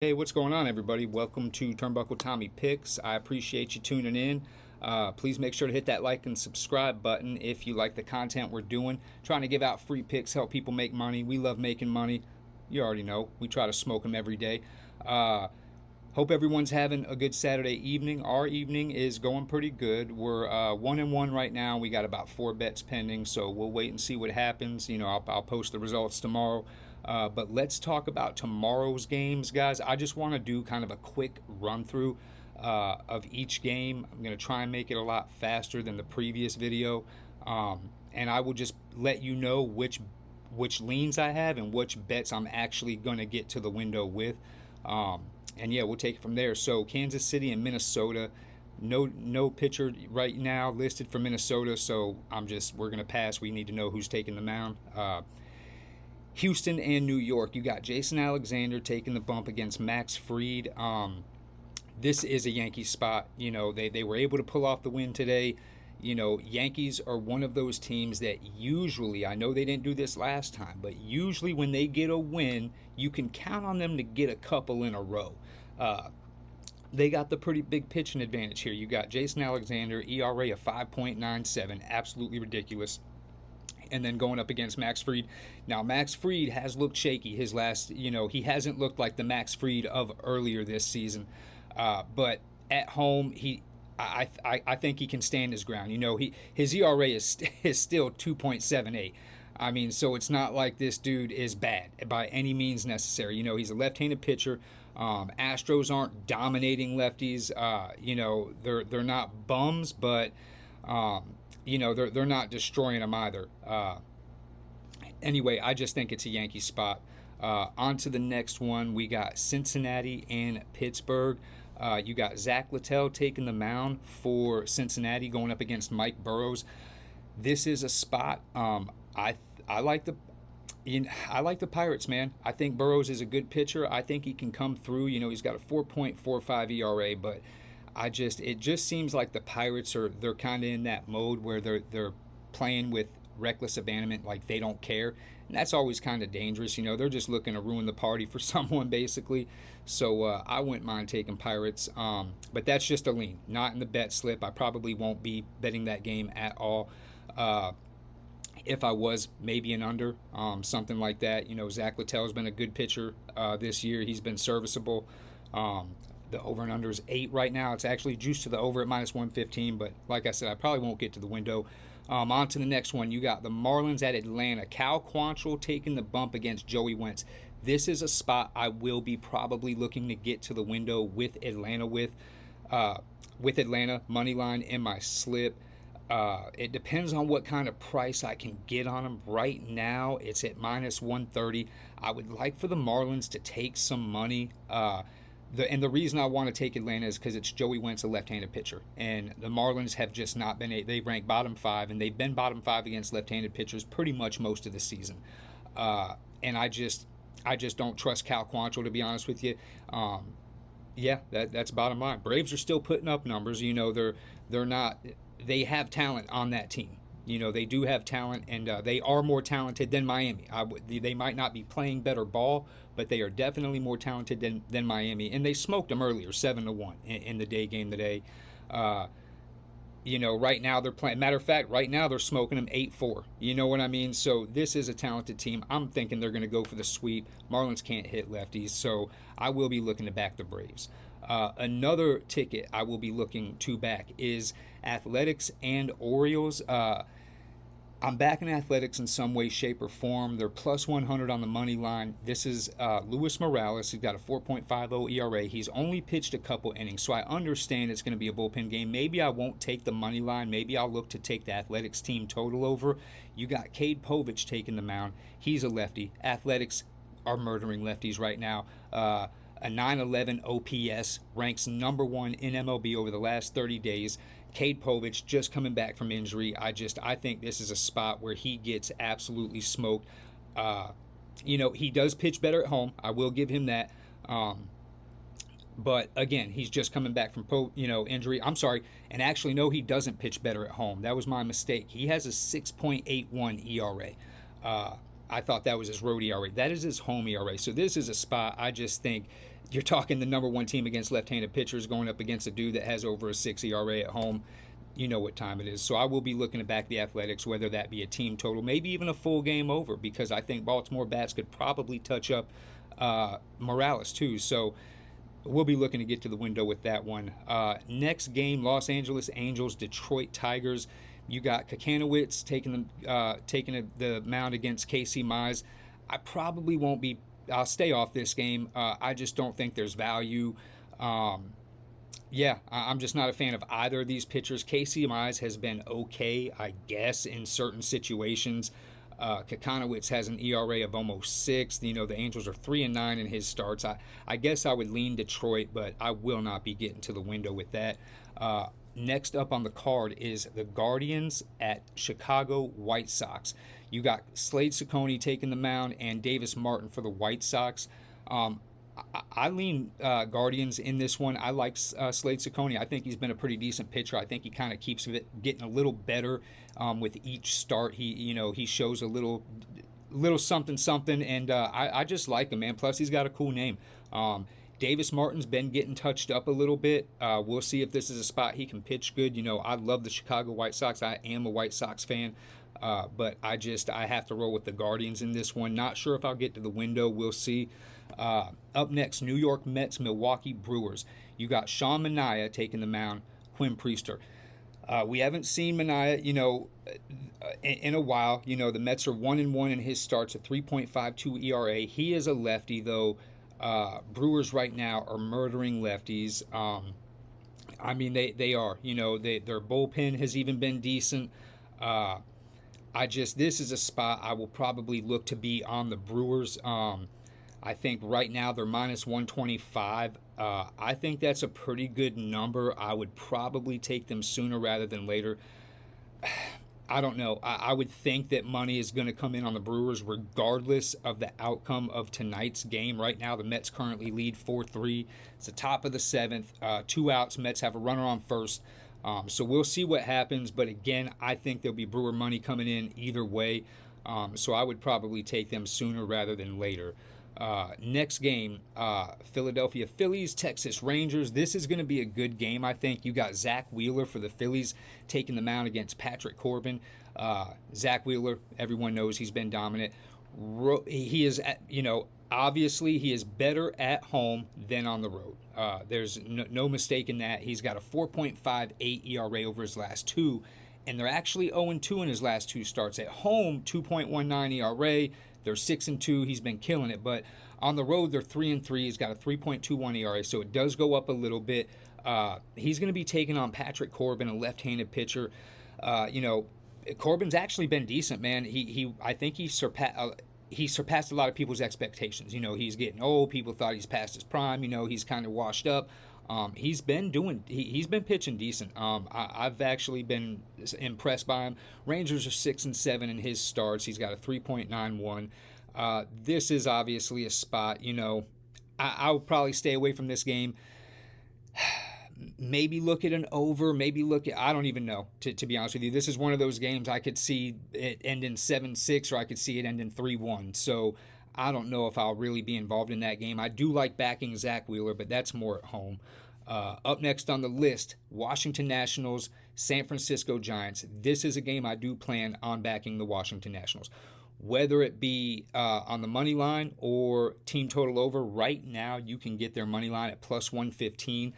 Hey, what's going on, everybody? Welcome to Turnbuckle Tommy Picks. I appreciate you tuning in. Please make sure to hit that like and subscribe button if you like the content we're doing. Trying to give out free picks, help people make money. We love making money. You already know. We try to smoke them every day. Hope everyone's having a good Saturday evening. Our evening is going pretty good. We're 1-1 right now. We got about 4 bets pending, so we'll wait and see what happens. I'll post the results tomorrow. But let's talk about tomorrow's games, guys. I just want to do kind of a quick run through of each game. I'm going to try and make it a lot faster than the previous video, and I will just let you know which leans I have and which bets I'm actually going to get to the window with. And yeah, we'll take it from there. So Kansas City and Minnesota, no pitcher right now listed for Minnesota, so we're gonna pass. We need to know who's taking the mound. Houston and New York, you got Jason Alexander taking the bump against Max Fried. This is a Yankees spot. They were able to pull off the win today. Yankees are one of those teams that usually, I know they didn't do this last time, but usually when they get a win, you can count on them to get a couple in a row. They got the pretty big pitching advantage here. You got Jason Alexander, ERA of 5.97, absolutely ridiculous. And then going up against Max Fried. Now, Max Fried has looked shaky his last, he hasn't looked like the Max Fried of earlier this season. But at home, I think he can stand his ground. His ERA is still 2.78. I mean, so it's not like this dude is bad by any means necessary. He's a left-handed pitcher. Astros aren't dominating lefties. They're not bums, but they're not destroying them either. Anyway, I just think it's a Yankee spot. On to the next one. We got Cincinnati and Pittsburgh. You got Zach Littell taking the mound for Cincinnati, going up against Mike Burrows. This is a spot. I like the Pirates, man. I think Burrows is a good pitcher. I think he can come through. He's got a 4.45 ERA, but it just seems like the Pirates they're kind of in that mode where they're playing with reckless abandonment, like they don't care, and that's always kind of dangerous. They're just looking to ruin the party for someone, basically. So I wouldn't mind taking Pirates, but that's just a lean, not in the bet slip. I probably won't be betting that game at all. If I was, maybe an under, something like that. Zach Littell's been a good pitcher this year. He's been serviceable. The over and under is 8 right now. It's actually juiced to the over at -115, but like I said, I probably won't get to the window. On to the next one. You got the Marlins at Atlanta. Cal Quantrill taking the bump against Joey Wentz. This is a spot I will be probably looking to get to the window with Atlanta with Atlanta money line in my slip. It depends on what kind of price I can get on them. Right now, it's at -130. I would like for the Marlins to take some money. The reason I want to take Atlanta is because it's Joey Wentz, a left-handed pitcher, and the Marlins have just not been. They rank bottom 5, and they've been bottom 5 against left-handed pitchers pretty much most of the season. And I just don't trust Cal Quantrill, to be honest with you. Yeah, that's bottom line. Braves are still putting up numbers. They're not. They have talent on that team. They do have talent, and they are more talented than Miami. They might not be playing better ball, but they are definitely more talented than Miami. And they smoked them earlier, 7-1 in the day game today. Right now they're playing. Matter of fact, right now they're smoking them 8-4. You know what I mean? So this is a talented team. I'm thinking they're going to go for the sweep. Marlins can't hit lefties, so I will be looking to back the Braves. Another ticket I will be looking to back is Athletics and Orioles. I'm backing Athletics in some way, shape, or form. They're +100 on the money line. This is Luis Morales. He's got a 4.50 ERA. He's only pitched a couple innings, so I understand it's going to be a bullpen game. Maybe I won't take the money line. Maybe I'll look to take the Athletics team total over. You got Cade Povich taking the mound. He's a lefty. Athletics are murdering lefties right now. A 911 OPS, ranks #1 in MLB over the last 30 days. Cade Povich just coming back from injury. I think this is a spot where he gets absolutely smoked. He does pitch better at home. I will give him that. But again, he's just coming back from injury. I'm sorry, and actually, no, he doesn't pitch better at home. That was my mistake. He has a 6.81 ERA. I thought that was his road ERA. That is his home ERA. So this is a spot I just think you're talking the number one team against left-handed pitchers going up against a dude that has over a 6 ERA at home. You know what time it is. So I will be looking to back the Athletics, whether that be a team total, maybe even a full game over, because I think Baltimore bats could probably touch up Morales too. So we'll be looking to get to the window with that one. Next game, Los Angeles Angels, Detroit Tigers. You got Kakanowitz taking the mound against Casey Mize. I probably won't be. I'll stay off this game. I just don't think there's value. I'm just not a fan of either of these pitchers. Casey Mize has been okay, I guess, in certain situations. Kakanowitz has an ERA of almost 6. You know, the Angels are 3-9 in his starts. I guess I would lean Detroit, but I will not be getting to the window with that. Next up on the card is the Guardians at Chicago White Sox. You got Slade Cecconi taking the mound and Davis Martin for the White Sox. I lean Guardians in this one. I like Slade Cecconi. I think he's been a pretty decent pitcher. I think he kind of keeps getting a little better with each start. He shows a little something, and I just like him, man. Plus, he's got a cool name. Davis Martin's been getting touched up a little bit. We'll see if this is a spot he can pitch good. You know, I love the Chicago White Sox. I am a White Sox fan. But I have to roll with the Guardians in this one. Not sure if I'll get to the window. We'll see. Up next, New York Mets, Milwaukee Brewers. You got Sean Manaea taking the mound, Quinn Priester. We haven't seen Manaea, in a while. You know, the Mets are 1-1 in his starts, a 3.52 ERA. He is a lefty, though. Brewers right now are murdering lefties. I mean, they are. You know, their bullpen has even been decent. This is a spot I will probably look to be on the Brewers. I think right now they're minus 125. I think that's a pretty good number. I would probably take them sooner rather than later. I don't know. I would think that money is going to come in on the Brewers regardless of the outcome of tonight's game. Right now, the Mets currently lead 4-3. It's the top of the 7th. 2 outs. Mets have a runner on first. So we'll see what happens. But again, I think there'll be Brewer money coming in either way. So I would probably take them sooner rather than later. Next game, Philadelphia Phillies, Texas Rangers. This is going to be a good game, I think. You got Zach Wheeler for the Phillies taking the mound against Patrick Corbin. Zach Wheeler, everyone knows he's been dominant. He is, obviously he is better at home than on the road. There's no mistake in that. He's got a 4.58 ERA over his last 2, and they're actually 0-2 in his last 2 starts. At home, 2.19 ERA. They're 6-2. He's been killing it. But on the road, they're 3-3. He's got a 3.21 ERA, so it does go up a little bit. He's going to be taking on Patrick Corbin, a left-handed pitcher. Corbin's actually been decent, man. I think he surpassed a lot of people's expectations. You know, he's getting old. People thought he's past his prime. You know, he's kind of washed up. He's been pitching decent. I've actually been impressed by him. Rangers are 6-7 in his starts. He's got a 3.91. This is obviously a spot. You know, I would probably stay away from this game. Maybe look at an over. Maybe I don't even know. To be honest with you, this is one of those games I could see it end in 7-6, or I could see it end in 3-1. So I don't know if I'll really be involved in that game. I do like backing Zach Wheeler, but that's more at home. Up next on the list, Washington Nationals, San Francisco Giants. This is a game I do plan on backing the Washington Nationals. Whether it be on the money line or team total over, right now you can get their money line at plus 115.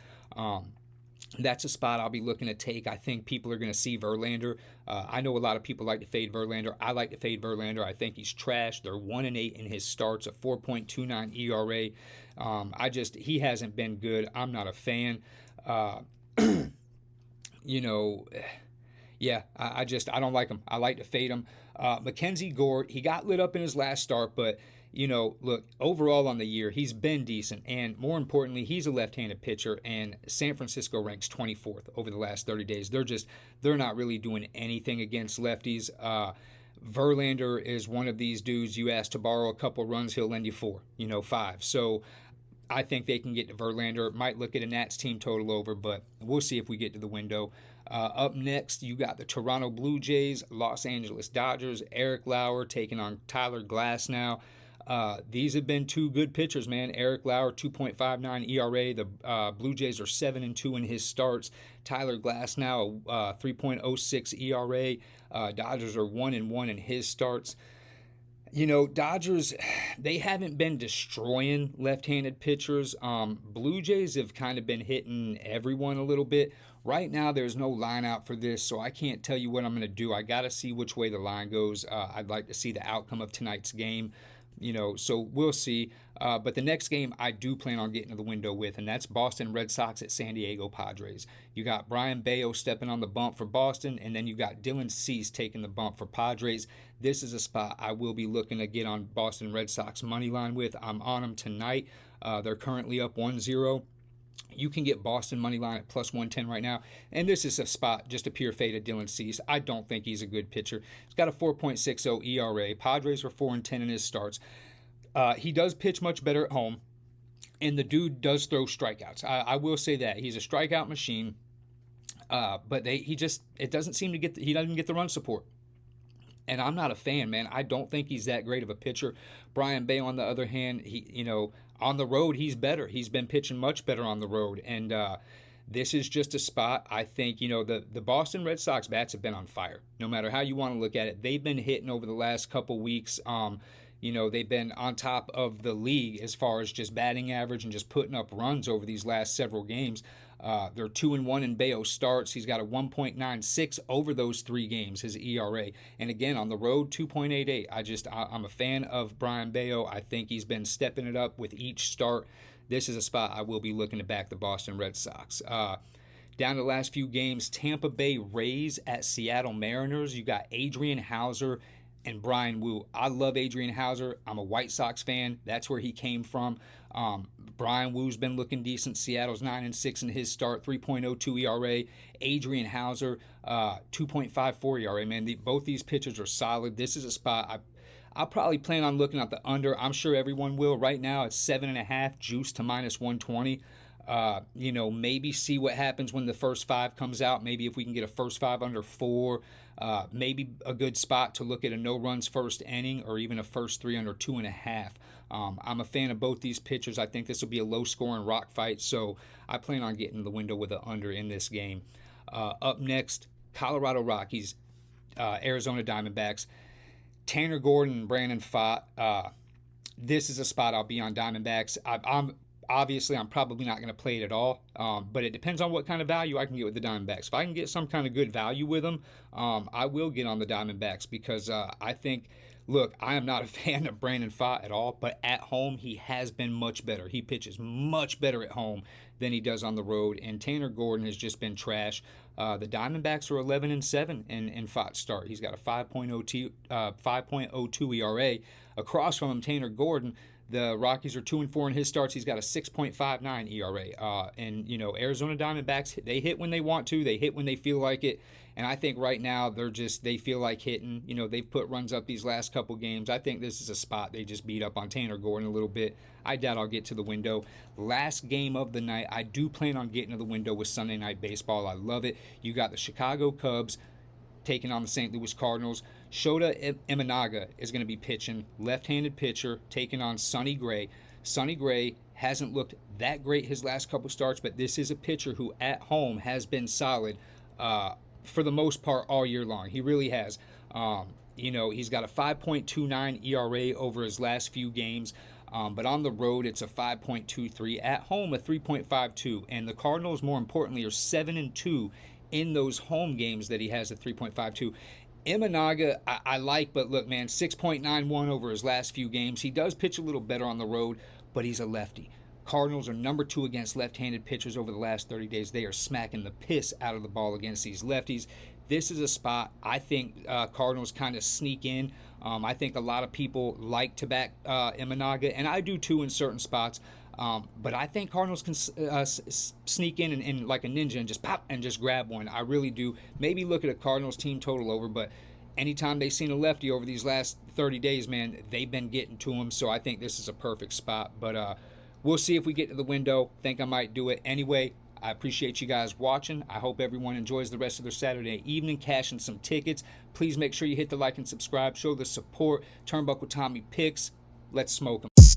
That's a spot I'll be looking to take. I think people are going to see Verlander. I know a lot of people like to fade Verlander. I like to fade Verlander. I think he's trash. They're 1-8 in his starts, a 4.29 ERA. He hasn't been good. I'm not a fan. I don't like him. I like to fade him. Mackenzie Gore, he got lit up in his last start, but look, overall on the year, he's been decent. And more importantly, he's a left-handed pitcher, and San Francisco ranks 24th over the last 30 days. They're not really doing anything against lefties. Verlander is one of these dudes you ask to borrow a couple runs, he'll lend you 4, 5. So I think they can get to Verlander. Might look at a Nats team total over, but we'll see if we get to the window. Up next, you got the Toronto Blue Jays, Los Angeles Dodgers, Eric Lauer taking on Tyler Glasnow. These have been two good pitchers, man. Eric Lauer, 2.59 ERA. The Blue Jays are 7-2 in his starts. Tyler Glasnow, 3.06 ERA. Dodgers are 1-1 in his starts. You know, Dodgers, they haven't been destroying left-handed pitchers. Blue Jays have kind of been hitting everyone a little bit. Right now, there's no line out for this, so I can't tell you what I'm going to do. I got to see which way the line goes. I'd like to see the outcome of tonight's game. You know, so we'll see. But the next game I do plan on getting to the window with, and that's Boston Red Sox at San Diego Padres. You got Brian Bayo stepping on the bump for Boston, and then you got Dylan Cease taking the bump for Padres. This is a spot I will be looking to get on Boston Red Sox money line with. I'm on them tonight. They're currently up 1-0. You can get Boston money line at plus 110 right now. And this is a spot, just a pure fade of Dylan Cease. I don't think he's a good pitcher. He's got a 4.60 ERA. Padres are 4-10 in his starts. He does pitch much better at home. And the dude does throw strikeouts. I will say that. He's a strikeout machine. But he doesn't seem to he doesn't get the run support. And I'm not a fan, man. I don't think he's that great of a pitcher. Brian Bay, on the other hand, on the road, he's better. He's been pitching much better on the road. And this is just a spot, I think, the Boston Red Sox bats have been on fire. No matter how you want to look at it, they've been hitting over the last couple weeks. They've been on top of the league as far as just batting average and just putting up runs over these last several games. They're 2-1 in Bayo starts. He's got a 1.96 over those 3 games, his ERA. And again, on the road, 2.88. I'm a fan of Brian Bayo. I think he's been stepping it up with each start. This is a spot I will be looking to back the Boston Red Sox. Down to the last few games, Tampa Bay Rays at Seattle Mariners. You got Adrian Hauser and Brian Wu. I love Adrian Hauser. I'm a White Sox fan. That's where he came from. Brian Wu's been looking decent. Seattle's 9-6 in his start, 3.02 ERA. Adrian Hauser, 2.54 ERA. Man, both these pitchers are solid. This is a spot I'll probably plan on looking at the under. I'm sure everyone will. Right now, it's 7.5 juice to minus 120. Maybe see what happens when the first 5 comes out. Maybe if we can get a first 5 under 4, maybe a good spot to look at a no runs first inning or even a first 3 under 2.5. I'm a fan of both these pitchers. I think this will be a low scoring rock fight, so I plan on getting the window with an under in this game. Up next, Colorado Rockies, Arizona Diamondbacks. Tanner Gordon and Brandon Pfaadt. This is a spot I'll be on Diamondbacks. I'm probably not going to play it at all, but it depends on what kind of value I can get with the Diamondbacks. If I can get some kind of good value with them, I will get on the Diamondbacks because I think, look, I am not a fan of Brandon Pfaadt at all, but at home he has been much better. He pitches much better at home than he does on the road, and Tanner Gordon has just been trash. The Diamondbacks are 11-7 in Pfaadt's start. He's got a 5.02 ERA. Across from him, Tanner Gordon, the Rockies are 2-4 in his starts. He's got a 6.59 ERA. Arizona Diamondbacks, they hit when they want to. They hit when they feel like it. And I think right now they feel like hitting. They've put runs up these last couple games. I think this is a spot they just beat up on Tanner Gordon a little bit. I doubt I'll get to the window. Last game of the night, I do plan on getting to the window with Sunday Night Baseball. I love it. You got the Chicago Cubs taking on the St. Louis Cardinals. Shota Imanaga is going to be pitching, left-handed pitcher, taking on Sonny Gray. Sonny Gray hasn't looked that great his last couple starts, but this is a pitcher who at home has been solid for the most part all year long. He really has. He's got a 5.29 ERA over his last few games, but on the road it's a 5.23. At home, a 3.52. And the Cardinals, more importantly, are 7-2 in those home games that he has at 3.52. Imanaga, I like, but look, man, 6.91 over his last few games. He does pitch a little better on the road, but he's a lefty. Cardinals are number 2 against left-handed pitchers over the last 30 days. They are smacking the piss out of the ball against these lefties. This is a spot I think Cardinals kind of sneak in. I think a lot of people like to back Imanaga, and I do too in certain spots. But I think Cardinals can sneak in and like a ninja and just pop and just grab one. I really do. Maybe look at a Cardinals team total over, but anytime they've seen a lefty over these last 30 days, man, they've been getting to them. So I think this is a perfect spot. But We'll see if we get to the window. Think I might do it. Anyway, I appreciate you guys watching. I hope everyone enjoys the rest of their Saturday evening, cashing some tickets. Please make sure you hit the like and subscribe. Show the support. Turnbuckle Tommy Picks. Let's smoke 'em.